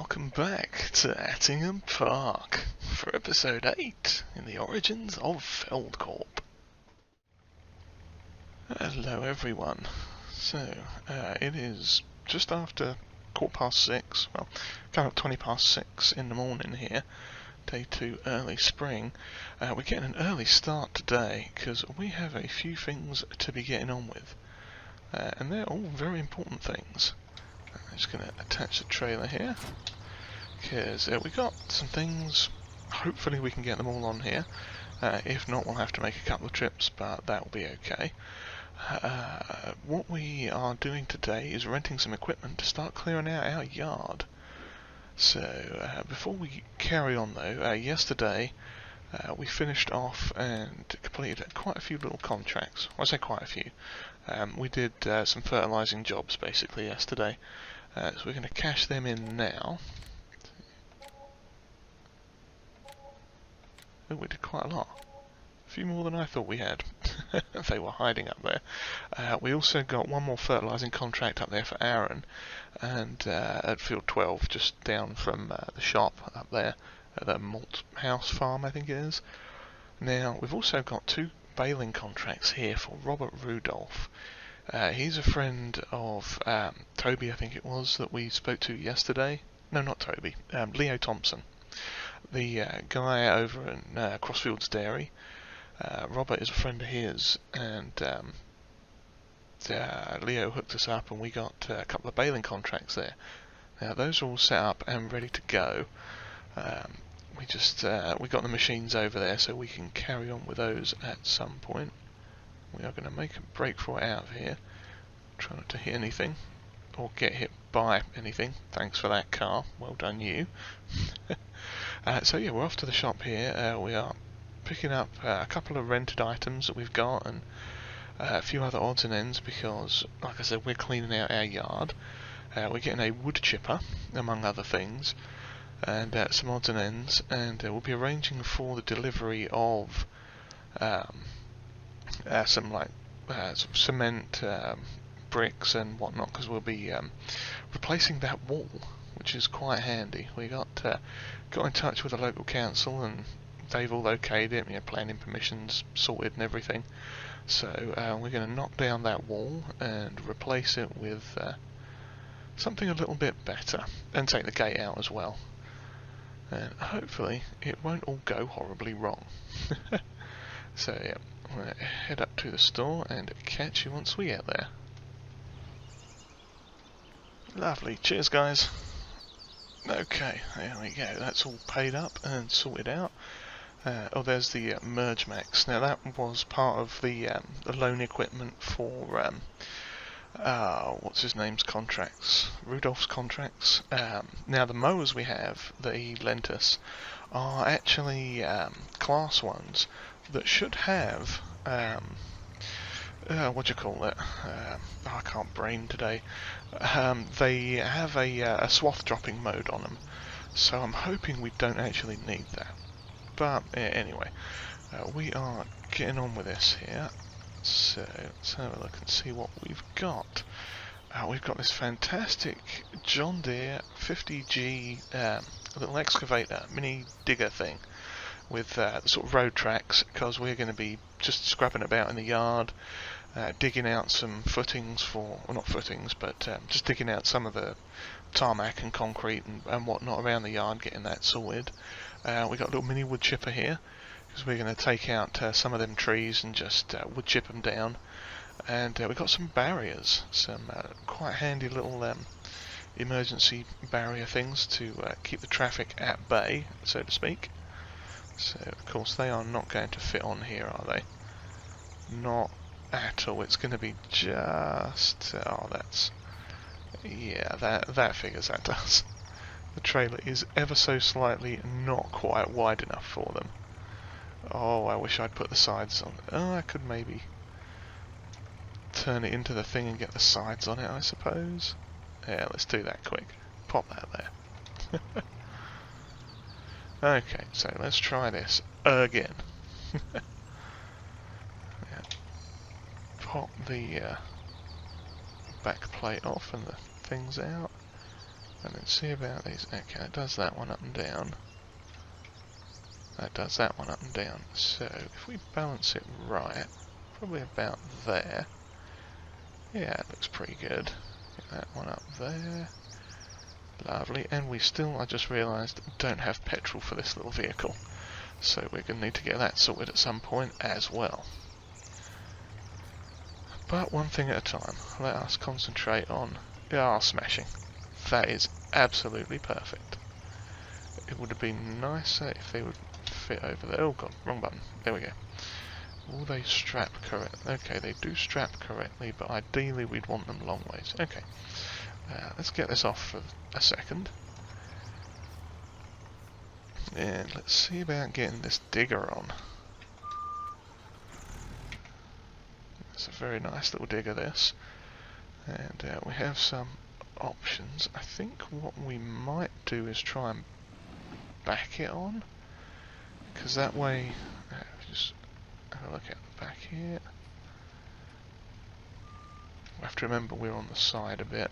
welcome back to Attingham Park for episode 8 in the origins of FELD-CORP. Hello everyone. So, it is just after 6:15, well, kind of 20 past 6 in the morning here, day 2 early spring. We're getting an early start today because we have a few things to be getting on with, and they're all very important things. I'm just going to attach the trailer here, because we've got some things. Hopefully we can get them all on here. If not, we'll have to make a couple of trips, but that will be okay. What we are doing today is renting some equipment to start clearing out our yard. So before we carry on though, yesterday we finished off and completed quite a few little contracts. I say quite a few. We did some fertilising jobs basically yesterday. So we're going to cash them in now. Oh, we did quite a lot. A few more than I thought we had. They were hiding up there. We also got one more fertilising contract up there for Aaron, and at Field 12, just down from the shop up there, at the Malt House Farm I think it is. Now, we've also got 2 baling contracts here for Robert Rudolph. He's a friend of Toby, I think it was, that we spoke to yesterday. No, not Toby. Leo Thompson, the guy over in Crossfields Dairy. Robert is a friend of his, and Leo hooked us up, and we got a couple of baling contracts there. Now those are all set up and ready to go. We got the machines over there, so we can carry on with those at some point. We are going to make a break for it out of here. Try not to hit anything or get hit by anything. Thanks for that, car. Well done, you. So yeah, we're off to the shop here. We are picking up a couple of rented items that we've got, and a few other odds and ends, because, like I said, we're cleaning out our yard. We're getting a wood chipper, among other things, and some odds and ends, and we'll be arranging for the delivery of some cement, bricks and whatnot, because we'll be replacing that wall, which is quite handy. We got in touch with the local council, and they've all okayed it, planning permissions sorted and everything. So we're going to knock down that wall and replace it with something a little bit better, and take the gate out as well. And hopefully it won't all go horribly wrong. So yeah, I'm going to head up to the store and catch you once we get there. Lovely, cheers guys. Okay, there we go, that's all paid up and sorted out. There's the Merge Max. Now that was part of the loan equipment for what's his name's contracts, Rudolph's contracts. Now the mowers we have that he lent us are actually class ones that should have what do you call it? I can't brain today. They have a swath dropping mode on them, so I'm hoping we don't actually need that. But anyway, we are getting on with this here. So let's have a look and see what we've got. We've got this fantastic John Deere 50G little excavator, mini digger thing, with the sort of road tracks, because we're going to be just scrapping about in the yard, digging out some footings for, well, not footings, but just digging out some of the tarmac and concrete and whatnot around the yard, getting that sorted. We've got a little mini wood chipper here, because we're going to take out some of them trees and just wood chip them down. And we've got some barriers, some quite handy little emergency barrier things to keep the traffic at bay, so to speak. So of course they are not going to fit on here, are they? Not at all. It's going to be just... oh, that's... yeah, that figures, that does. The trailer is ever so slightly not quite wide enough for them. Oh, I wish I'd put the sides on. Oh, I could maybe turn it into the thing and get the sides on it, I suppose. Yeah, let's do that quick. Pop that there. Okay, so let's try this again. Yeah. Pop the back plate off and the things out. And then see about these. Okay, it does that one up and down. That does that one up and down. So if we balance it right, probably about there. Yeah, it looks pretty good. Get that one up there. Lovely. And we still, I just realised, don't have petrol for this little vehicle. So we're going to need to get that sorted at some point as well. But one thing at a time. Let us concentrate on smashing. That is absolutely perfect. It would have been nicer if they would fit over there. Oh god, wrong button. There we go. Will they strap correctly? Okay, they do strap correctly, but ideally we'd want them long ways. Okay, let's get this off for a second. And let's see about getting this digger on. It's a very nice little digger, this. And we have some options. I think what we might do is try and back it on, because that way, just have a look at the back here. We have to remember we're on the side a bit.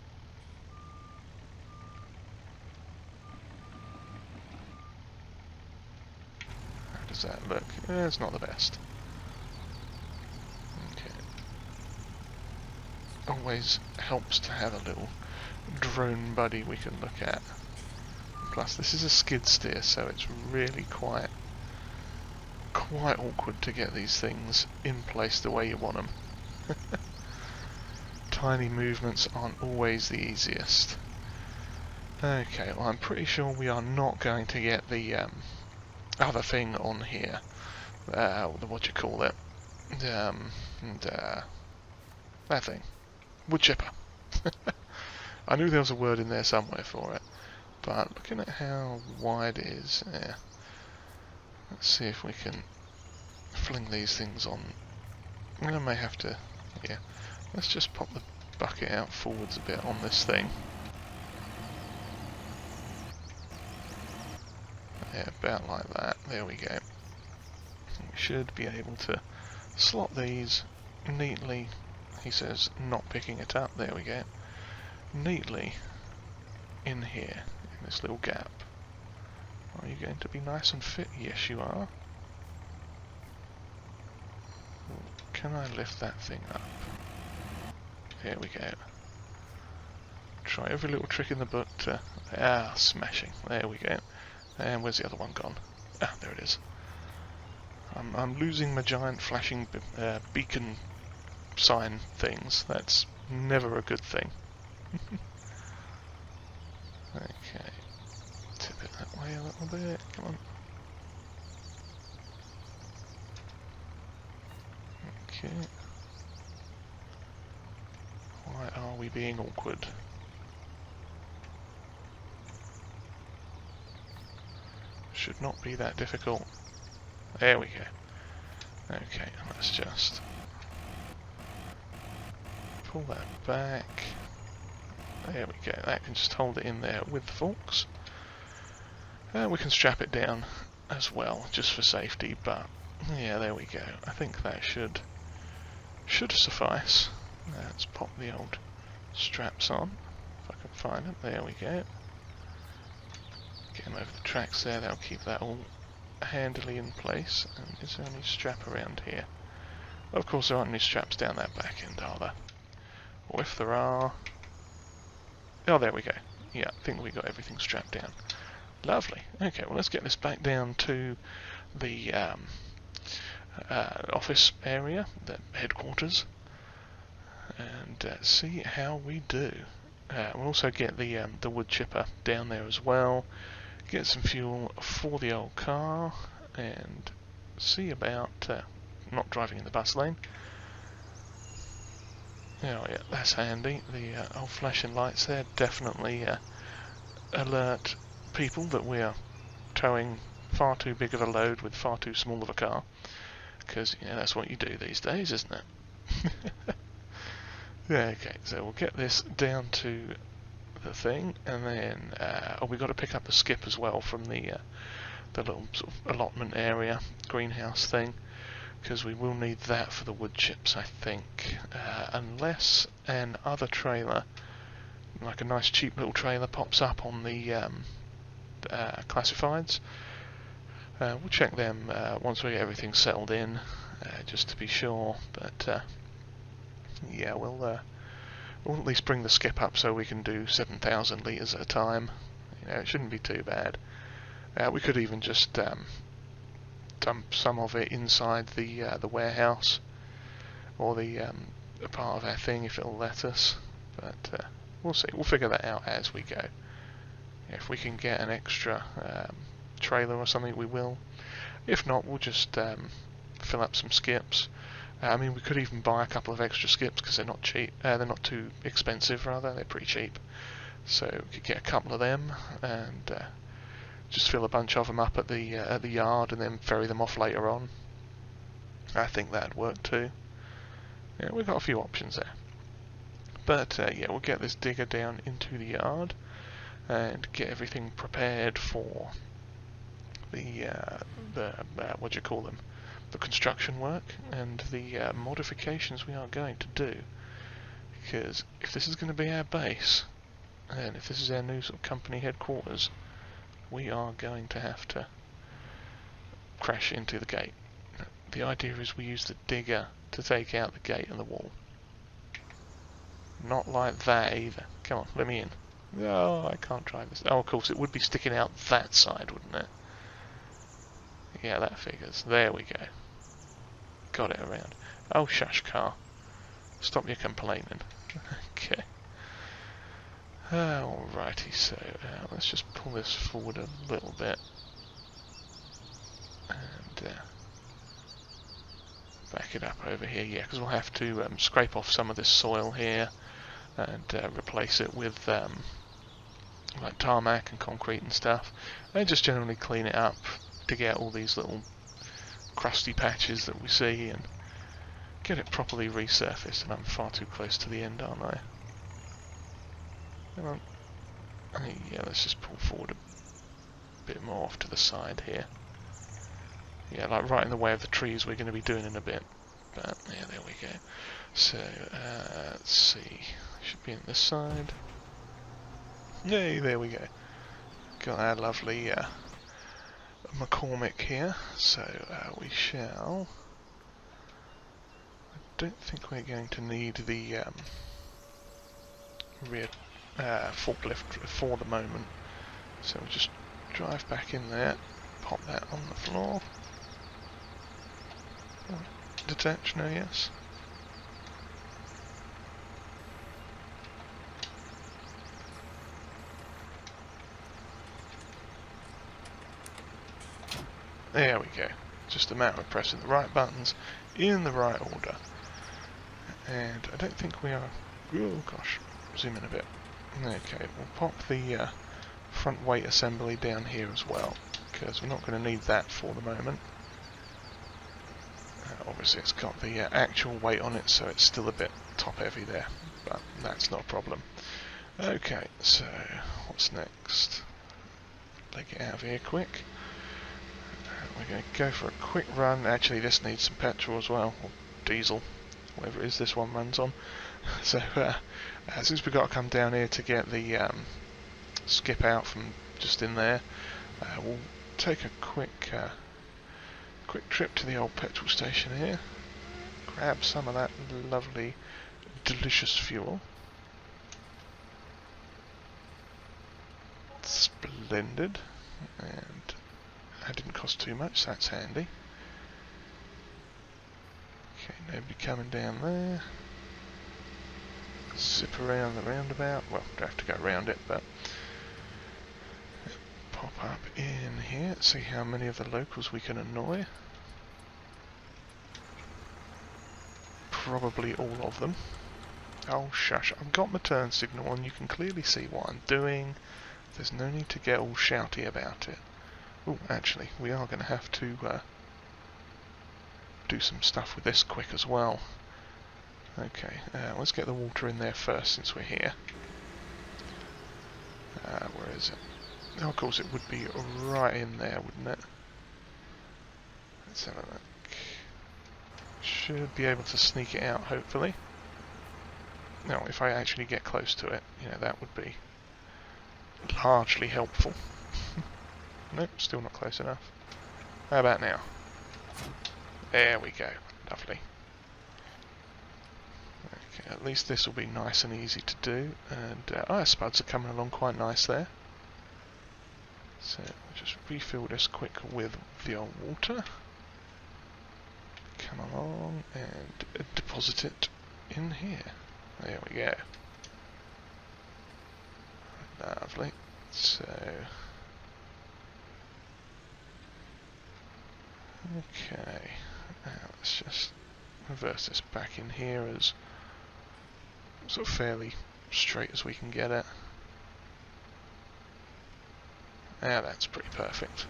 How does that look? It's not the best. Okay. Always helps to have a little drone buddy we can look at. Plus this is a skid steer, so it's really quite awkward to get these things in place the way you want them. Tiny movements aren't always the easiest. Okay, well I'm pretty sure we are not going to get the other thing on here. What you call it? That thing. Wood chipper. I knew there was a word in there somewhere for it. But looking at how wide it is, let's see if we can fling these things on. I may have to, yeah. Let's just pop the bucket out forwards a bit on this thing. Yeah, about like that. There we go. We should be able to slot these neatly. He says not picking it up. There we go. Neatly in here, in this little gap. Are you going to be nice and fit? Yes, you are. Can I lift that thing up? There we go. Try every little trick in the book to... smashing. There we go. And where's the other one gone? Ah, there it is. I'm losing my giant flashing beacon sign things. That's never a good thing. Okay. Tip it that way a little bit. Come on. Okay. Why are we being awkward? Should not be that difficult. There we go. Okay, let's just pull that back. There we go. That can just hold it in there with the forks. We can strap it down as well, just for safety, but yeah, there we go. I think that should suffice. Let's pop the old straps on, if I can find them. There we go. Get them over the tracks there, that'll keep that all handily in place. And is there any strap around here? Well, of course there aren't any straps down that back end, are there? Or if there are... Oh, there we go. Yeah, I think we got everything strapped down. Lovely. Okay, well let's get this back down to the office area, the headquarters, and see how we do. We'll also get the wood chipper down there as well, get some fuel for the old car, and see about not driving in the bus lane. Oh yeah, that's handy. The old flashing lights there definitely alert people that we are towing far too big of a load with far too small of a car, because that's what you do these days, isn't it? Yeah, okay, so we'll get this down to the thing, and then we've got to pick up the skip as well from the little sort of allotment area, greenhouse thing, because we will need that for the wood chips, I think, unless an other trailer like a nice cheap little trailer pops up on the classifieds. We'll check them once we get everything settled in, just to be sure. But yeah, we'll at least bring the skip up so we can do 7,000 litres at a time. It shouldn't be too bad. We could even just dump some of it inside the warehouse, or the a part of our thing if it'll let us. But we'll see. We'll figure that out as we go. If we can get an extra trailer or something, we will. If not, we'll just fill up some skips. I mean, we could even buy a couple of extra skips because they're not cheap. They're not too expensive, rather. They're pretty cheap. So we could get a couple of them and just fill a bunch of them up at the yard and then ferry them off later on. I think that'd work too. Yeah, we've got a few options there. But yeah, we'll get this digger down into the yard and get everything prepared for the what do you call them? The construction work and the modifications we are going to do. Because if this is going to be our base, and if this is our new sort of company headquarters, we are going to have to crash into the gate. The idea is we use the digger to take out the gate and the wall. Not like that either. Come on, let me in. No, I can't try this. Oh, of course, it would be sticking out that side, wouldn't it? Yeah, that figures. There we go. Got it around. Oh, shush, car. Stop your complaining. Okay. Alrighty, so let's just pull this forward a little bit. And back it up over here, yeah, because we'll have to scrape off some of this soil here and replace it with like tarmac and concrete and stuff, and just generally clean it up, dig out all these little crusty patches that we see and get it properly resurfaced. And I'm far too close to the end, aren't I? Hang on. Yeah, let's just pull forward a bit more off to the side here. Yeah, like right in the way of the trees we're going to be doing in a bit. But yeah, there we go. So let's see. Should be on this side. Yay, there we go. Got our lovely McCormick here. So we shall. I don't think we're going to need the rear forklift for the moment. So we'll just drive back in there, pop that on the floor. Detach, no, yes. There we go. Just a matter of pressing the right buttons in the right order. And I don't think we are... Oh gosh, zoom in a bit. Okay, we'll pop the front weight assembly down here as well, because we're not going to need that for the moment. Obviously it's got the actual weight on it, so it's still a bit top heavy there, but that's not a problem. Okay, so what's next? Leg it out of here quick. We're going to go for a quick run. Actually, this needs some petrol as well, or diesel, whatever it is this one runs on. So since we've got to come down here to get the skip out from just in there, we'll take a quick trip to the old petrol station here, grab some of that lovely delicious fuel. Splendid. And that didn't cost too much, so that's handy. Okay, nobody coming down there. Zip around the roundabout. Well, don't have to go around it, but pop up in here, see how many of the locals we can annoy. Probably all of them. Oh shush, I've got my turn signal on, you can clearly see what I'm doing. There's no need to get all shouty about it. Oh, actually, we are going to have to do some stuff with this quick as well. Okay, let's get the water in there first since we're here. Where is it? Oh, of course it would be right in there, wouldn't it? Let's have a look. Should be able to sneak it out, hopefully. Now, if I actually get close to it, you know, that would be largely helpful. Nope, still not close enough. How about now? There we go. Lovely. Okay, at least this will be nice and easy to do. And our spuds are coming along quite nice there. So I'll just refill this quick with the old water. Come along and deposit it in here. There we go. Lovely. So, okay. Now let's just reverse this back in here as sort of fairly straight as we can get it. Now that's pretty perfect.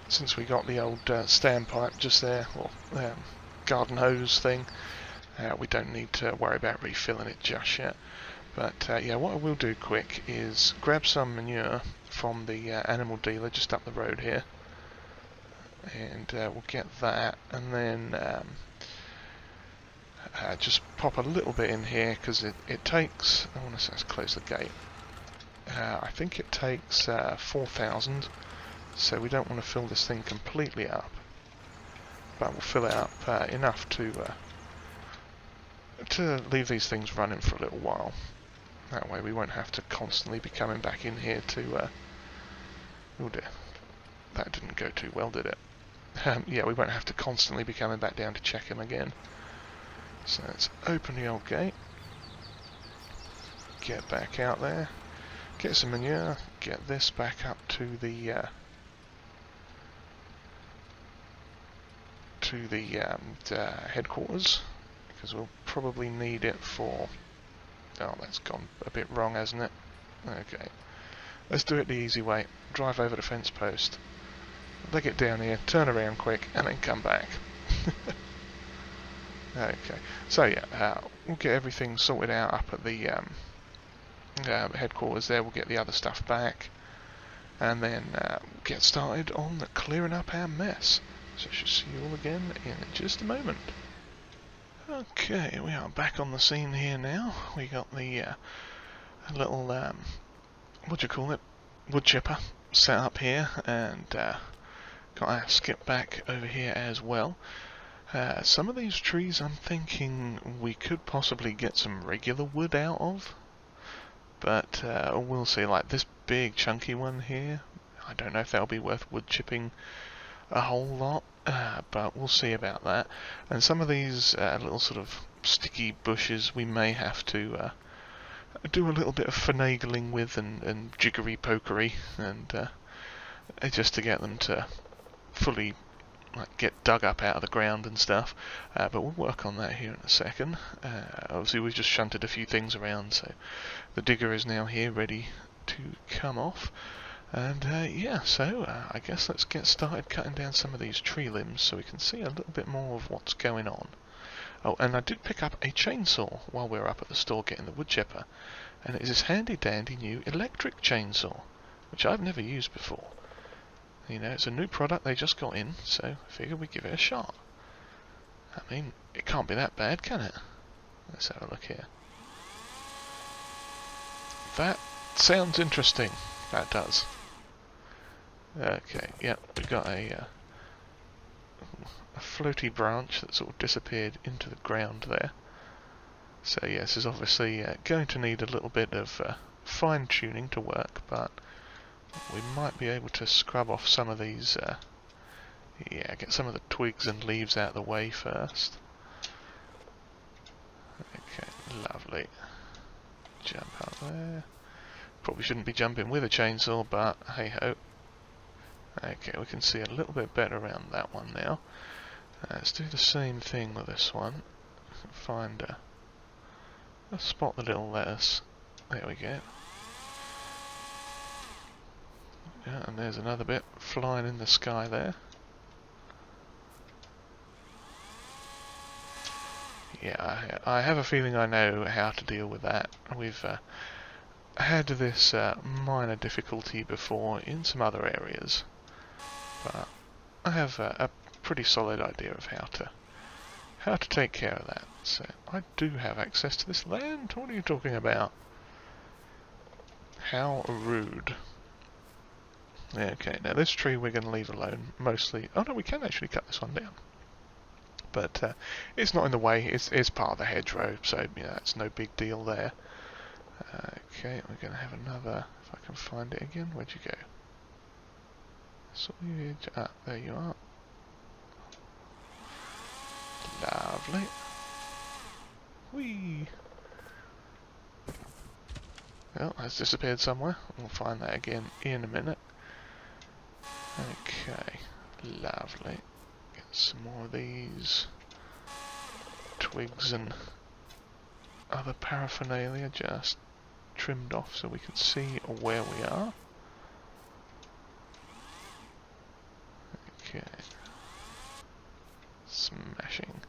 Since we got the old standpipe just there, or garden hose thing, we don't need to worry about refilling it just yet. But yeah, what I will do quick is grab some manure from the animal dealer just up the road here, and we'll get that, and then just pop a little bit in here because it takes. I want to close the gate. I think it takes 4,000, so we don't want to fill this thing completely up, but we'll fill it up enough to leave these things running for a little while. That way we won't have to constantly be coming back in here to... oh dear, that didn't go too well, did it? Yeah, we won't have to constantly be coming back down to check him again. So let's open the old gate, get back out there, get some manure, get this back up to the headquarters, because we'll probably need it for... Oh, that's gone a bit wrong, hasn't it? Okay. Let's do it the easy way. Drive over the fence post, leg it down here, turn around quick, and then come back. Okay. So yeah, we'll get everything sorted out up at the headquarters there. We'll get the other stuff back, and then get started on clearing up our mess. So I shall see you all again in just a moment. Okay, we are back on the scene here now. We got the little, what do you call it, wood chipper set up here, and got our skip back over here as well. Some of these trees I'm thinking we could possibly get some regular wood out of, but we'll see. Like this big chunky one here, I don't know if that'll be worth wood chipping a whole lot, but we'll see about that. And some of these little sort of sticky bushes we may have to do a little bit of finagling with and jiggery pokery, and just to get them to fully get dug up out of the ground and stuff. But we'll work on that here in a second. Obviously we've just shunted a few things around, so the digger is now here ready to come off. And yeah, so I guess let's get started cutting down some of these tree limbs so we can see a little bit more of what's going on. Oh, and I did pick up a chainsaw while we were up at the store getting the wood chipper, and it is this handy dandy new electric chainsaw, which I've never used before. You know, it's a new product they just got in, so I figured we'd give it a shot. I mean, it can't be that bad, can it? Let's have a look here. That sounds interesting. That does. Okay, yeah, we've got a floaty branch that sort of disappeared into the ground there. So yeah, this is obviously going to need a little bit of fine-tuning to work, but we might be able to scrub off some of these, yeah, get some of the twigs and leaves out of the way first. Okay, lovely. Jump up there. Probably shouldn't be jumping with a chainsaw, but hey-ho. Okay, we can see a little bit better around that one now. Let's do the same thing with this one. Find let's spot the little lettuce. There we go. Yeah, and there's another bit flying in the sky there. Yeah, I have a feeling I know how to deal with that. We've had this minor difficulty before in some other areas, but I have a pretty solid idea of how to how to take care of that. So, I do have access to this land. What are you talking about? How rude. Okay, now this tree we're going to leave alone, mostly. Oh no, we can actually cut this one down. But it's not in the way, it's part of the hedgerow, so yeah, it's no big deal there. Okay, we're going to have another, if I can find it again. Where'd you go? There you are. Lovely. Whee! Well, that's disappeared somewhere. We'll find that again in a minute. Okay, lovely. Get some more of these twigs and other paraphernalia just trimmed off so we can see where we are. Okay. Smashing.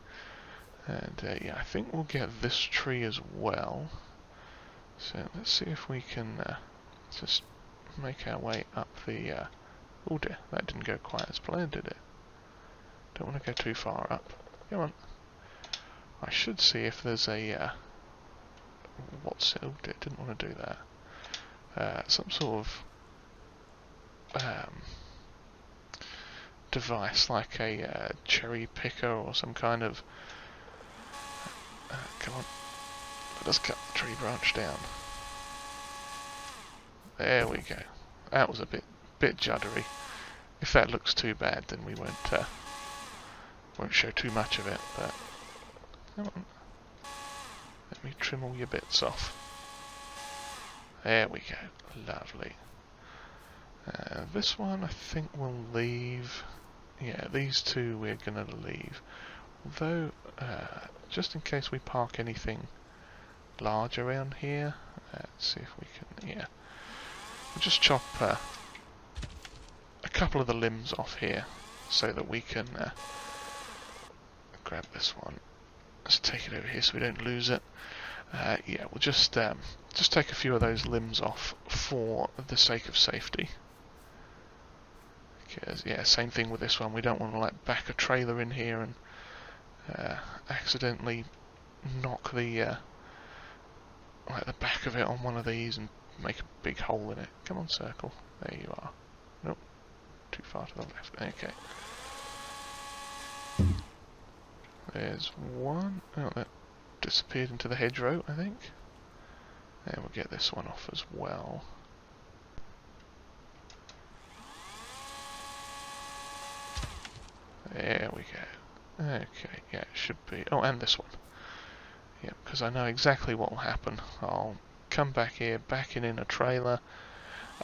And yeah, I think we'll get this tree as well. So let's see if we can just make our way up the... oh dear, that didn't go quite as planned, did it? Don't want to go too far up. Come on. I should see if there's a... what's it? Oh dear, didn't want to do that. Some sort of... device like a cherry picker or some kind of... come on. Let us cut the tree branch down. There we go. That was a bit juddery. If that looks too bad, then we won't show too much of it. But come on, let me trim all your bits off. There we go. Lovely. This one I think we'll leave. Yeah, these two we're gonna leave. Although, just in case we park anything large around here, let's see if we can. Yeah, we'll just chop a couple of the limbs off here so that we can grab this one. Let's take it over here so we don't lose it. Yeah, we'll just take a few of those limbs off for the sake of safety. Because yeah, same thing with this one. We don't want to like back a trailer in here and accidentally knock the like the back of it on one of these and make a big hole in it. Come on, circle. There you are. Nope. Too far to the left. Okay. There's one. Oh, that disappeared into the hedgerow, I think. And we'll get this one off as well. There we go. Okay, yeah, it should be. Oh, and this one. Yeah, because I know exactly what will happen. I'll come back here, back in a trailer,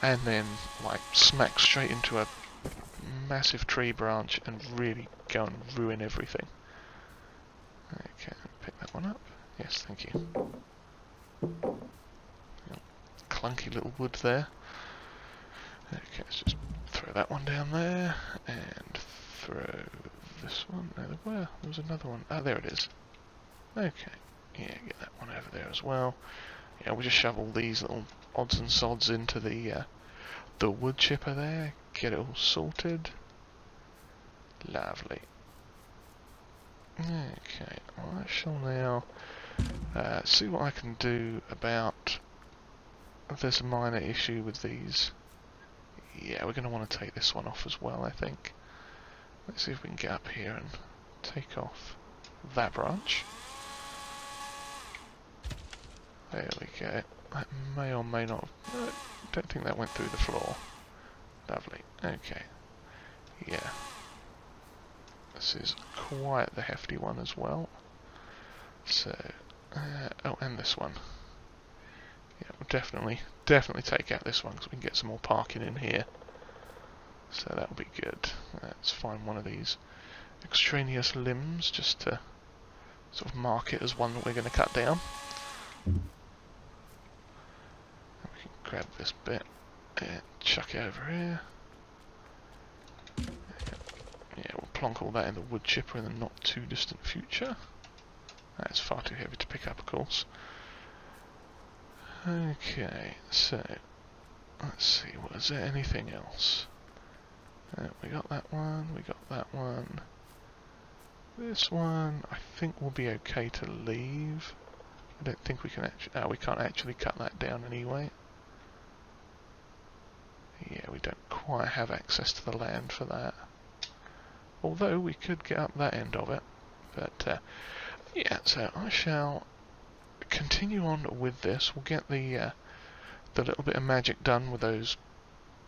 and then like smack straight into a massive tree branch and really go and ruin everything. Okay, pick that one up. Yes, thank you. Clunky little wood there. Okay, let's just throw that one down there and throw this one. No, there was another one. Ah, there it is. Okay, yeah, get that one over there as well. Yeah, we'll just shove all these little odds and sods into the wood chipper there. Get it all sorted. Lovely. Okay, well, I shall now see what I can do about. There's a minor issue with these. Yeah, we're going to want to take this one off as well, I think. Let's see if we can get up here and take off that branch. There we go. That may or may not have... No, don't think that went through the floor. Lovely. Okay. Yeah. This is quite the hefty one as well. So... oh, and this one. Yeah, we'll definitely take out this one because we can get some more parking in here. So that'll be good. Let's find one of these extraneous limbs just to sort of mark it as one that we're going to cut down. And we can grab this bit and chuck it over here. Yeah, we'll plonk all that in the wood chipper in the not too distant future. That's far too heavy to pick up, of course. Okay, so let's see, was there anything else? We got that one, we got that one. This one I think will be okay to leave. I don't think we can actually, we can't actually cut that down anyway. Yeah, we don't quite have access to the land for that. Although we could get up that end of it. But yeah, so I shall continue on with this. We'll get the little bit of magic done with those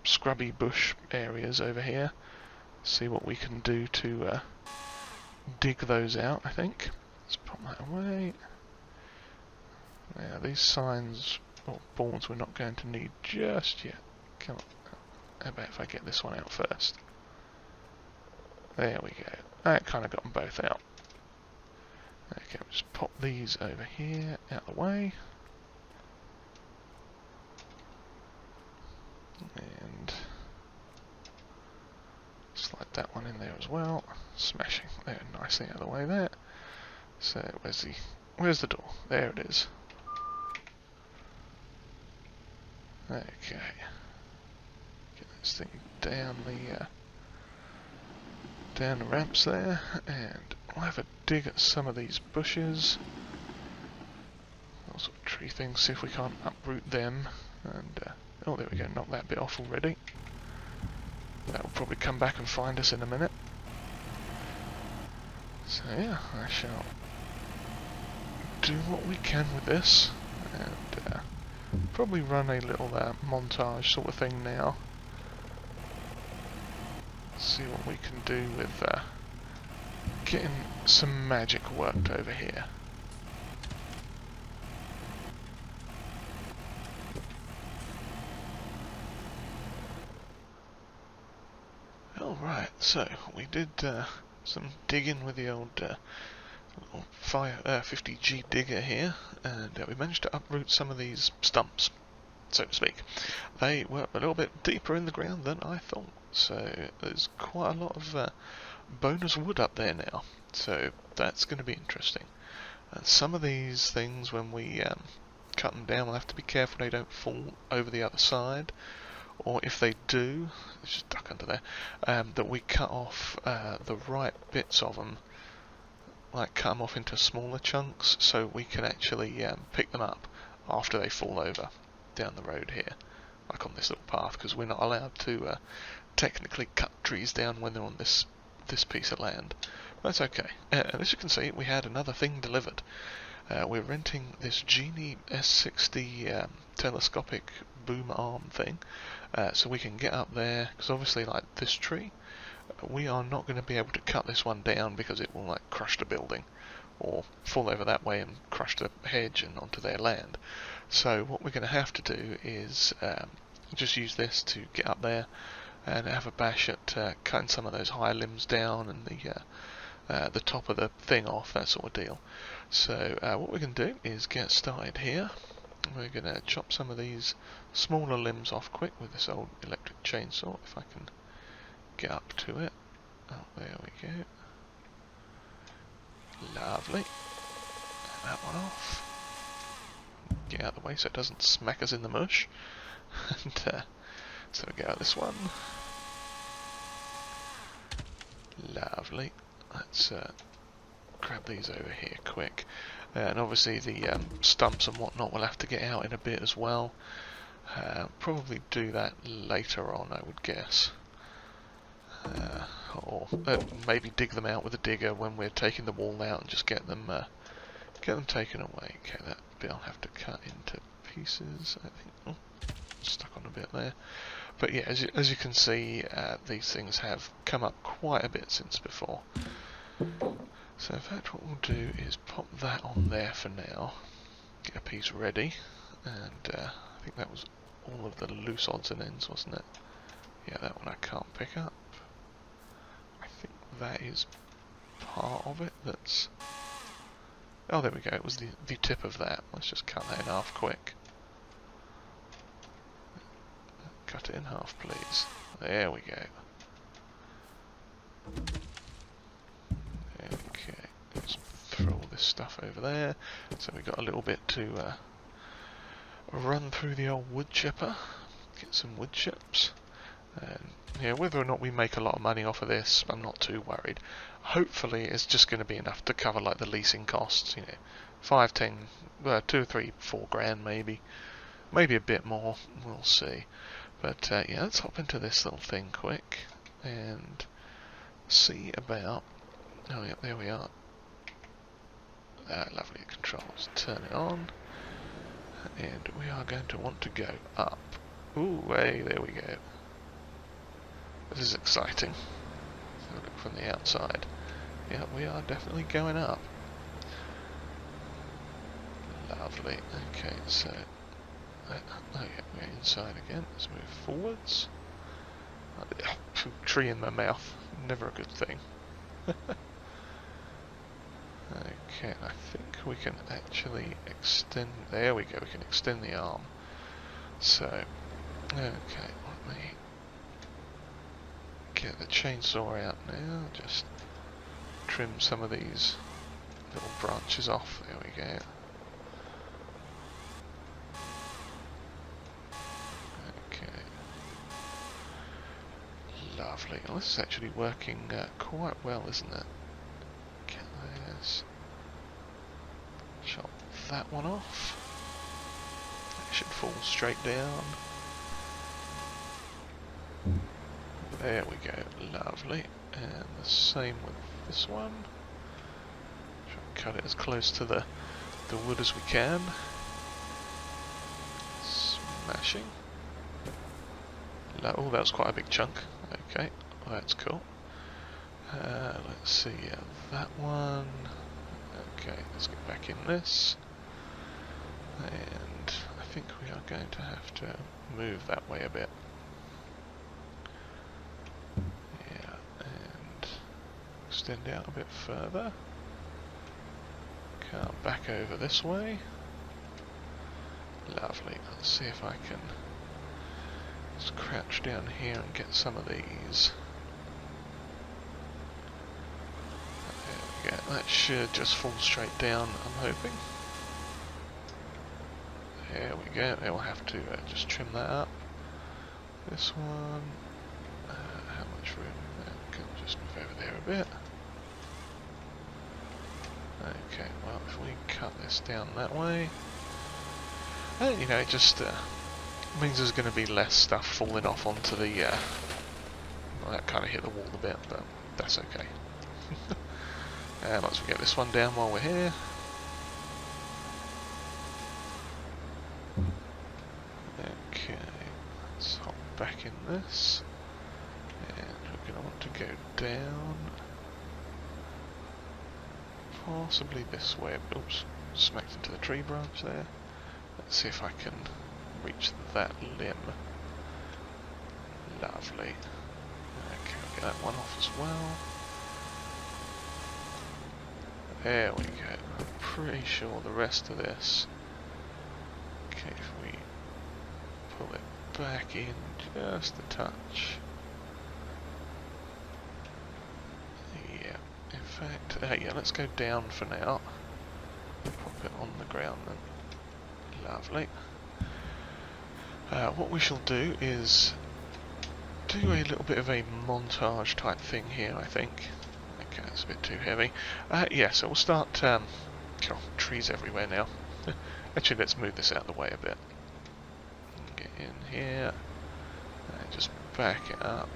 scrubby bush areas over here. See what we can do to dig those out, I think. Let's pop that away. Now these signs or boards we're not going to need just yet. Come on. How about if I get this one out first? There we go. That kind of got them both out. Okay, we'll just pop these over here, out of the way. And slide that one in there as well. Smashing there nicely out of the way there. So where's the door? There it is. Okay. Get this thing down the ramps there, and we'll have a dig at some of these bushes. Those sort of tree things, see if we can't uproot them. And oh, there we go, knock that bit off already. That will probably come back and find us in a minute. So yeah, I shall do what we can with this, and probably run a little montage sort of thing now. See what we can do with getting some magic worked over here. Alright, so we did some digging with the old Fire 50G digger here, and we managed to uproot some of these stumps, so to speak. They were a little bit deeper in the ground than I thought, so there's quite a lot of bonus wood up there now, so that's going to be interesting. And some of these things, when we cut them down, we'll have to be careful they don't fall over the other side, or if they do, it's just duck under there, that we cut off the right bits of them, like cut them off into smaller chunks, so we can actually pick them up after they fall over down the road here, like on this little path, because we're not allowed to technically cut trees down when they're on this piece of land. But that's okay. And as you can see, we had another thing delivered. We're renting this Genie S60 telescopic boom arm thing, so we can get up there, because obviously like this tree, we are not going to be able to cut this one down because it will like crush the building or fall over that way and crush the hedge and onto their land. So what we're going to have to do is just use this to get up there and have a bash at cutting some of those higher limbs down and the top of the thing off, that sort of deal. So what we're going to do is get started here. We're going to chop some of these smaller limbs off quick with this old electric chainsaw, if I can get up to it. Oh, there we go. Lovely. That one off. Get out of the way so it doesn't smack us in the mush. And so we get out this one. Lovely. Let's grab these over here quick. And obviously the stumps and whatnot we'll have to get out in a bit as well. Probably do that later on, I would guess. Or maybe dig them out with a digger when we're taking the wall out and just get them taken away. Okay, that bit I'll have to cut into pieces, I think. Oh, stuck on a bit there. But yeah, as you can see, these things have come up quite a bit since before. So in fact what we'll do is pop that on there for now, get a piece ready, and I think that was all of the loose odds and ends, wasn't it? Yeah, that one I can't pick up. I think that is part of it that's... Oh, there we go, it was the tip of that. Let's just cut that in half quick. Cut it in half, please. There we go. Okay, let's throw all this stuff over there. So we've got a little bit to run through the old wood chipper, get some wood chips, And yeah, whether or not we make a lot of money off of this, I'm not too worried. Hopefully it's just going to be enough to cover like the leasing costs, you know, 5, 10, 2, 3, 4 grand maybe. Maybe a bit more, we'll see. But yeah, let's hop into this little thing quick and see about... Oh yeah, there we are. Lovely controls. Turn it on. And we are going to want to go up. Ooh, hey, there we go. This is exciting. So look from the outside. Yeah, we are definitely going up. Lovely. Okay, so... oh yeah, we're inside again. Let's move forwards. Tree in my mouth. Never a good thing. Okay, I think we can actually extend... There we go, we can extend the arm. So, okay, let me get the chainsaw out now. Just trim some of these little branches off. There we go. Okay. Lovely. Well, this is actually working quite well, isn't it? Get this. Chop that one off. It should fall straight down. There we go. Lovely. And the same with this one. Try and cut it as close to the wood as we can. Smashing. Oh, that was quite a big chunk. Okay, well, that's cool. Let's see, that one. Okay, let's get back in this. And I think we are going to have to move that way a bit. Yeah, and extend out a bit further. Come back over this way. Lovely. Let's see if I can just crouch down here and get some of these. There we go. That should just fall straight down, I'm hoping. There we go. Then we'll have to just trim that up. This one. How much room? Can just move over there a bit. Okay, well, if we cut this down that way, and you know, it just means there's going to be less stuff falling off onto the. Well, that kind of hit the wall a bit, but that's okay. Might as well get this one down while we're here. Okay, let's hop back in this, and we're going to want to go down. Possibly this way. Oops, smacked into the tree branch there. Let's see if I can reach that limb. Lovely. Okay, I'll get that one off as well. There we go. I'm pretty sure the rest of this. Okay, if we pull it back in just a touch. In fact, yeah, let's go down for now. Pop it on the ground then. Lovely. What we shall do is do a little bit of a montage type thing here, I think. Okay, it's a bit too heavy. Yeah, so we'll start... oh, trees everywhere now. Actually, let's move this out of the way a bit. Get in here. And just back it up.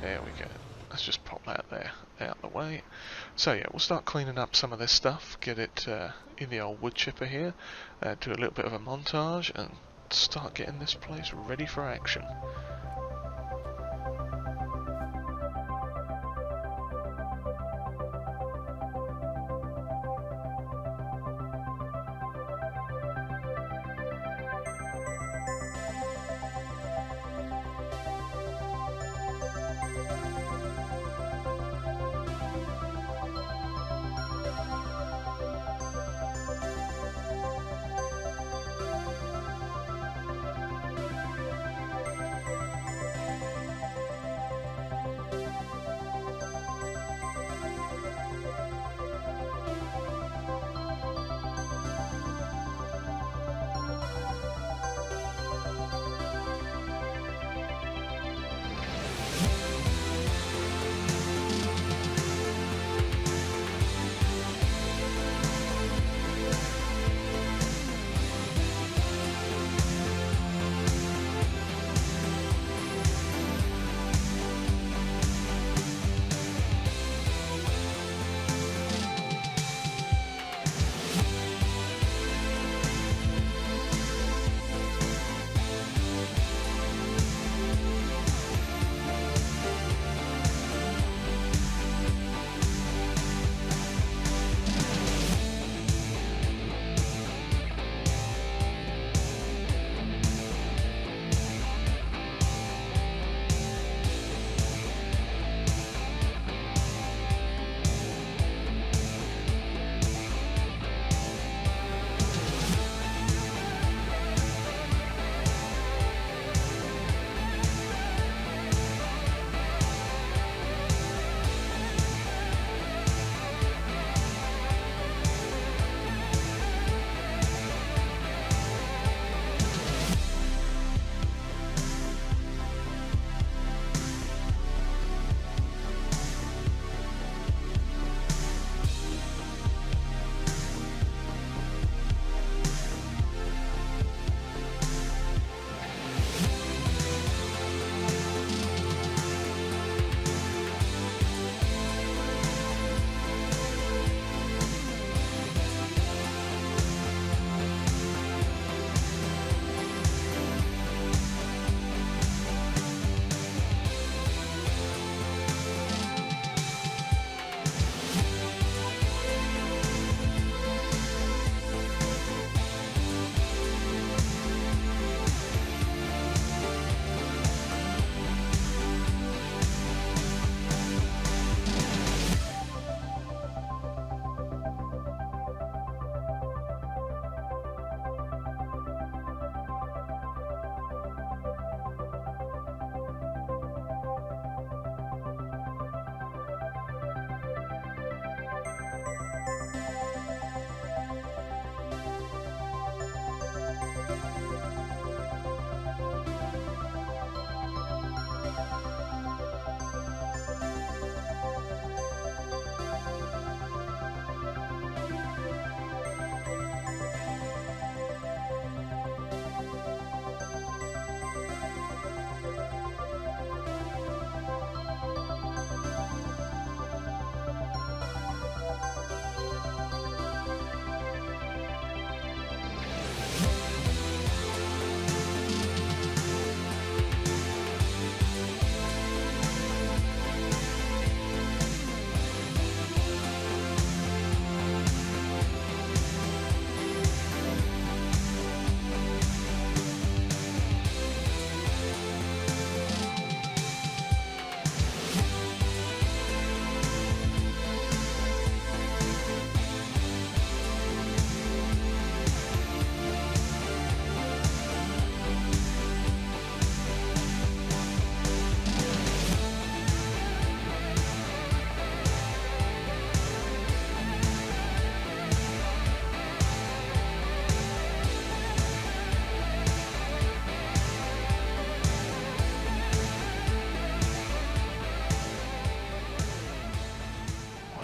There we go. Let's just pop that there out the way. So yeah, we'll start cleaning up some of this stuff, get it in the old wood chipper here, do a little bit of a montage, and start getting this place ready for action.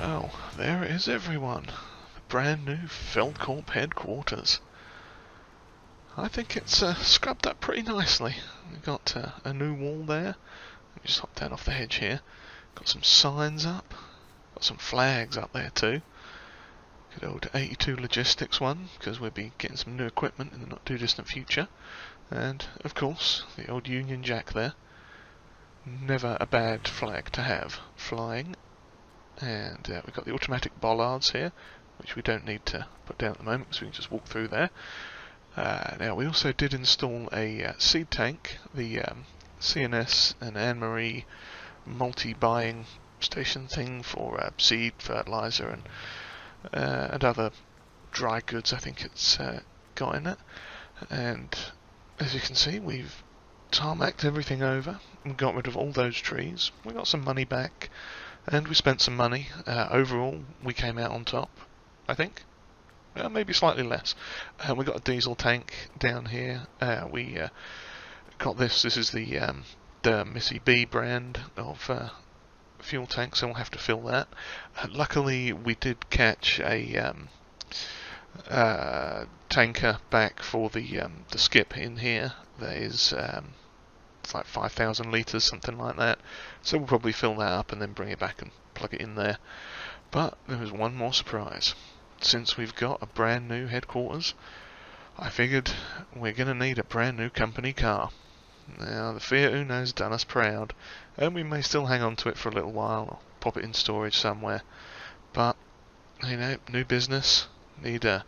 Well, there it is, everyone. The brand new FELD-CORP headquarters. I think it's scrubbed up pretty nicely. We've got a new wall there. Let me just hop down off the hedge here. Got some signs up. Got some flags up there too. Good old 82 logistics one, because we'll be getting some new equipment in the not too distant future. And, of course, the old Union Jack there. Never a bad flag to have flying. And we've got the automatic bollards here, which we don't need to put down at the moment, so we can just walk through there. Now, we also did install a seed tank, the CNS and Anne-Marie multi-buying station thing for seed, fertilizer, and other dry goods. I think it's got in it. And as you can see, we've tarmacked everything over and got rid of all those trees. We got some money back, and we spent some money. Overall, we came out on top, I think. Maybe slightly less. We got a diesel tank down here. We got this. This is the Missy B brand of fuel tank, so we'll have to fill that. Luckily, we did catch a tanker back for the skip in here. That is it's like 5,000 litres, something like that. So we'll probably fill that up and then bring it back and plug it in there. But there was one more surprise. Since we've got a brand new headquarters, I figured we're going to need a brand new company car. Now, the Fiat Uno's done us proud, and we may still hang on to it for a little while, or pop it in storage somewhere. But, you know, new business, need a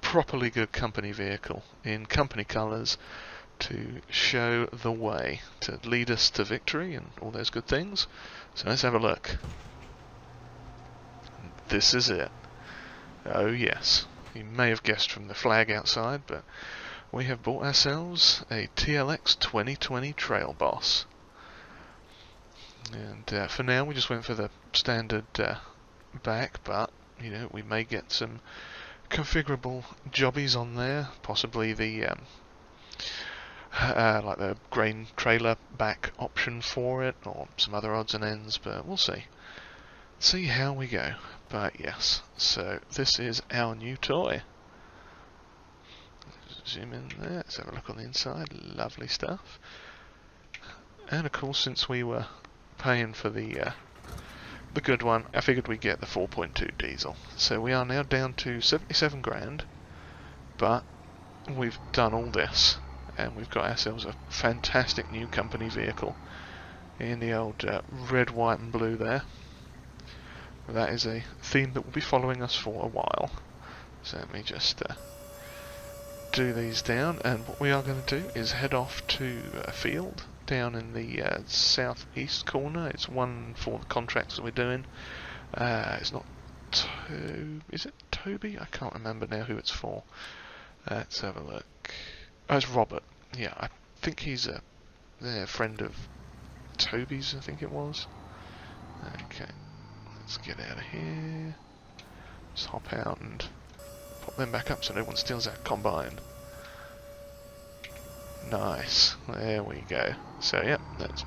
properly good company vehicle in company colours to show the way, to lead us to victory and all those good things. So let's have a look. This is it. Oh yes, you may have guessed from the flag outside, but we have bought ourselves a TLX 2020 Trail Boss. And for now we just went for the standard back, but you know, we may get some configurable jobbies on there, possibly the like the grain trailer back option for it, or some other odds and ends, but we'll see how we go. But yes, so this is our new toy. Zoom in there, let's have a look on the inside. Lovely stuff. And of course, since we were paying for the good one, I figured we'd get the 4.2 diesel. So we are now down to 77 grand, but we've done all this, and we've got ourselves a fantastic new company vehicle in the old red, white and blue there. That is a theme that will be following us for a while. So let me just do these down, and what we are going to do is head off to a field down in the southeast corner. It's one for the contracts that we're doing. It's not is it Toby? I can't remember now who it's for. Let's have a look. Oh, it's Robert. Yeah, I think he's a friend of Toby's, I think it was. Okay. Let's get out of here. Just hop out and pop them back up so no one steals that combine. Nice. There we go. So yep, let's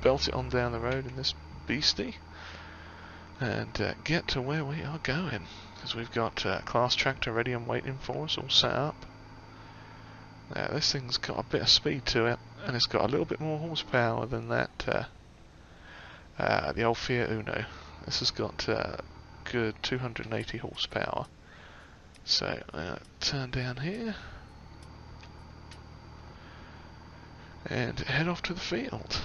belt it on down the road in this beastie and get to where we are going. Because we've got a class tractor ready and waiting for us, all set up. Now this thing's got a bit of speed to it, and it's got a little bit more horsepower than that the old Fiat Uno. This has got good 280 horsepower. So turn down here and head off to the field.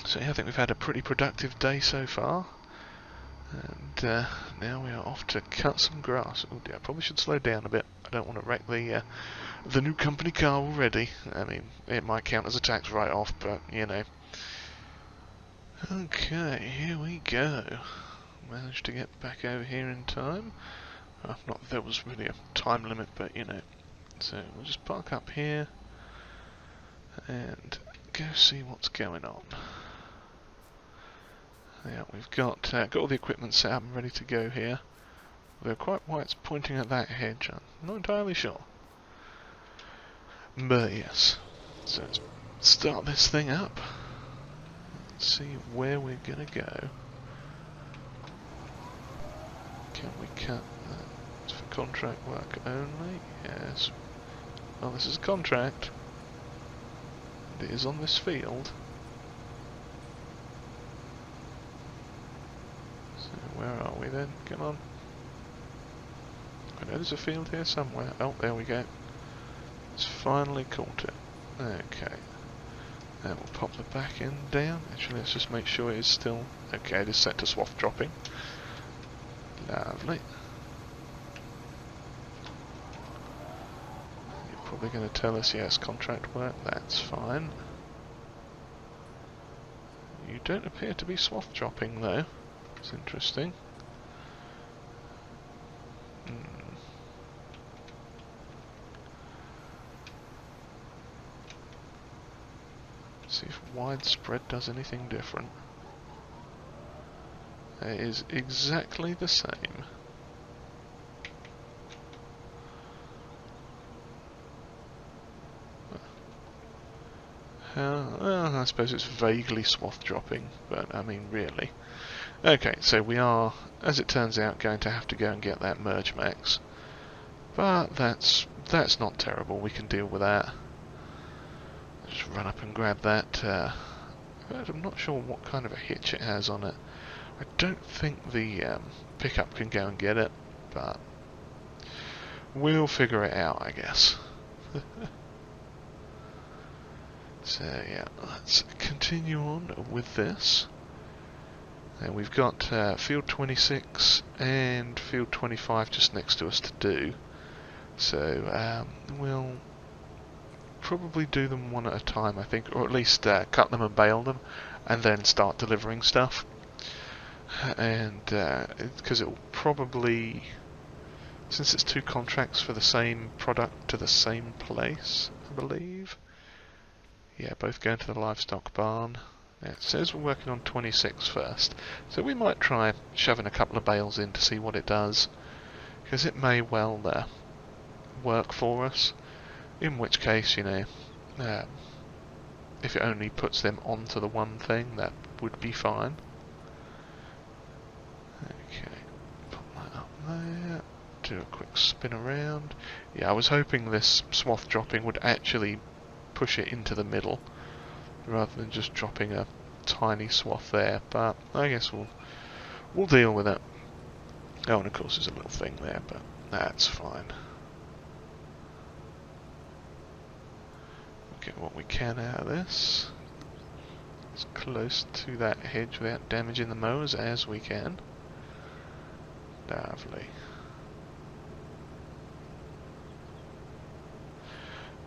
So yeah, I think we've had a pretty productive day so far, and now we are off to cut some grass. Oh dear, I probably should slow down a bit. I don't want to wreck the new company car already. I mean, it might count as a tax write-off, but you know. Okay, here we go. Managed to get back over here in time. Not that there was really a time limit, but you know. So we'll just park up here and go see what's going on. Yeah, we've got all the equipment set up and ready to go here. Though quite why it's pointing at that hedge, I'm not entirely sure. But yes, so let's start this thing up. See where we're gonna go. Can we cut that for contract work only? Yes. Well, this is a contract. It is on this field. So where are we then? Come on. I know there's a field here somewhere. Oh, there we go. It's finally caught it. Okay. Now we'll pop the back end down. Actually, let's just make sure it is still... Okay, it is set to swath dropping. Lovely. You're probably going to tell us, yes, contract work. That's fine. You don't appear to be swath dropping, though. It's interesting. See if widespread does anything different. It is exactly the same. Well, I suppose it's vaguely swath dropping, but I mean really. Okay, so we are, as it turns out, going to have to go and get that merge max. But that's not terrible, we can deal with that. Just run up and grab that. I'm not sure what kind of a hitch it has on it. I don't think the pickup can go and get it, but we'll figure it out, I guess. So yeah, let's continue on with this. And we've got field 26 and field 25 just next to us to do. So we'll probably do them one at a time, I think, or at least cut them and bale them, and then start delivering stuff. And because it will probably, since it's two contracts for the same product to the same place, I believe. Yeah, both going to the livestock barn. Yeah, it says we're working on 26 first, so we might try shoving a couple of bales in to see what it does, because it may well work for us. In which case, you know, if it only puts them onto the one thing, that would be fine. Okay, pop that up there, do a quick spin around. Yeah, I was hoping this swath dropping would actually push it into the middle, rather than just dropping a tiny swath there, but I guess we'll deal with it. Oh, and of course there's a little thing there, but that's fine. Get what we can out of this, as close to that hedge without damaging the mowers as we can. Lovely.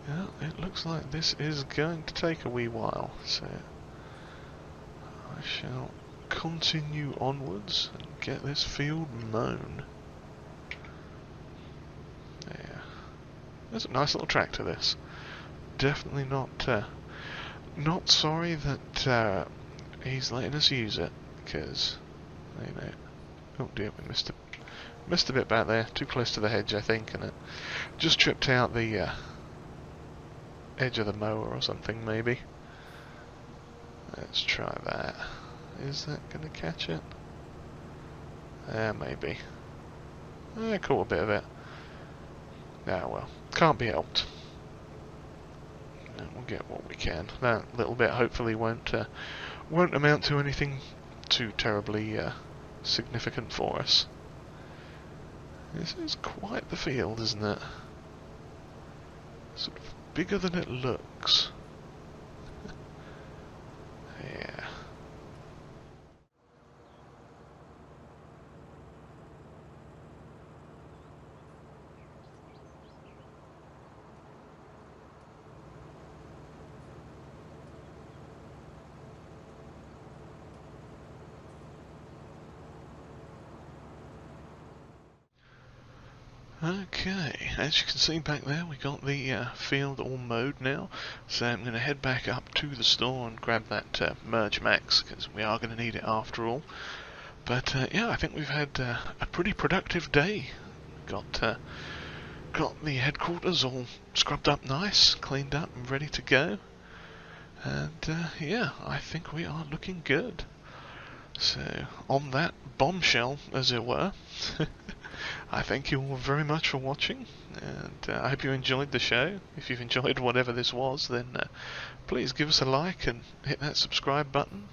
Well, it looks like this is going to take a wee while, so I shall continue onwards and get this field mown. There. There's a nice little tractor, this. Definitely not sorry that he's letting us use it, because, you know, oh dear, we missed a bit back there, too close to the hedge I think, and it just tripped out the edge of the mower or something maybe. Let's try that. Is that going to catch it? Maybe. I caught a bit of it. Ah well, can't be helped. We'll get what we can. That little bit hopefully won't amount to anything too terribly significant for us. This is quite the field, isn't it? Sort of bigger than it looks. Yeah. Okay, as you can see back there, we got the field all mowed now, so I'm going to head back up to the store and grab that merge max, because we are going to need it after all. But yeah, I think we've had a pretty productive day. Got the headquarters all scrubbed up nice, cleaned up and ready to go. And yeah, I think we are looking good. So, on that bombshell, as it were, I thank you all very much for watching, and I hope you enjoyed the show. If you've enjoyed whatever this was, then please give us a like and hit that subscribe button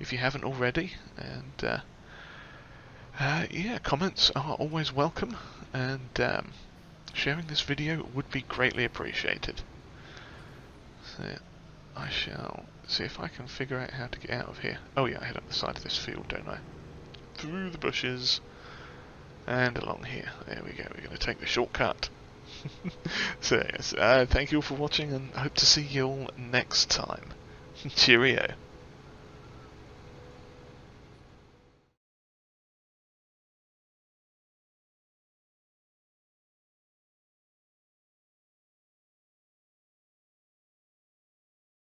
if you haven't already. And yeah, comments are always welcome, and sharing this video would be greatly appreciated. So I shall see if I can figure out how to get out of here. Oh yeah, I head up the side of this field, don't I? Through the bushes and along here. There we go, we're going to take the shortcut. So yes, thank you all for watching, and hope to see you all next time. Cheerio.